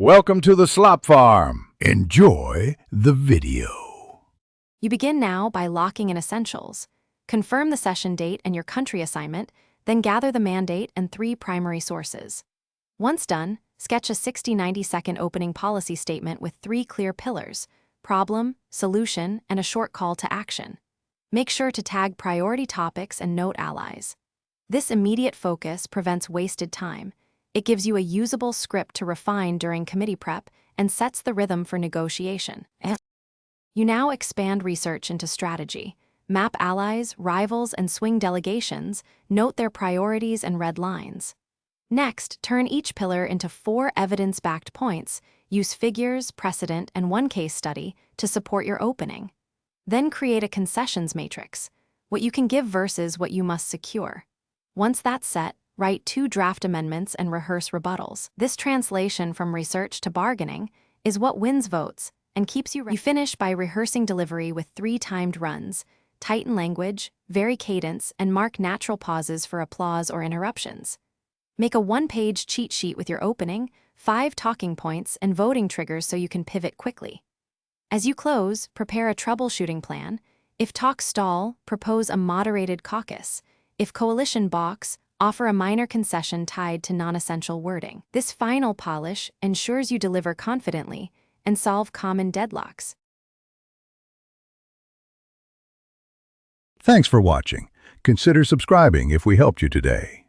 Welcome to the Slop Farm. Enjoy the video. You begin now by locking in essentials. Confirm the session date and your country assignment, then gather the mandate and 3 primary sources. Once done, sketch a 60-90-second opening policy statement with 3 clear pillars: problem, solution, and a short call to action. Make sure to tag priority topics and note allies. This immediate focus prevents wasted time. It gives you a usable script to refine during committee prep and sets the rhythm for negotiation. You now expand research into strategy. Map allies, rivals, and swing delegations, note their priorities and red lines. Next, turn each pillar into 4 evidence-backed points. Use figures, precedent, and 1 case study to support your opening. Then create a concessions matrix, what you can give versus what you must secure. Once that's set, write 2 draft amendments and rehearse rebuttals. This translation from research to bargaining is what wins votes and keeps you ready. You finish by rehearsing delivery with 3 timed runs. Tighten language, vary cadence, and mark natural pauses for applause or interruptions. Make a 1-page cheat sheet with your opening, 5 talking points, and voting triggers so you can pivot quickly. As you close, prepare a troubleshooting plan. If talks stall, propose a moderated caucus. If coalition balks, offer a minor concession tied to non-essential wording. This final polish ensures you deliver confidently and solve common deadlocks. Thanks for watching. Consider subscribing if we helped you today.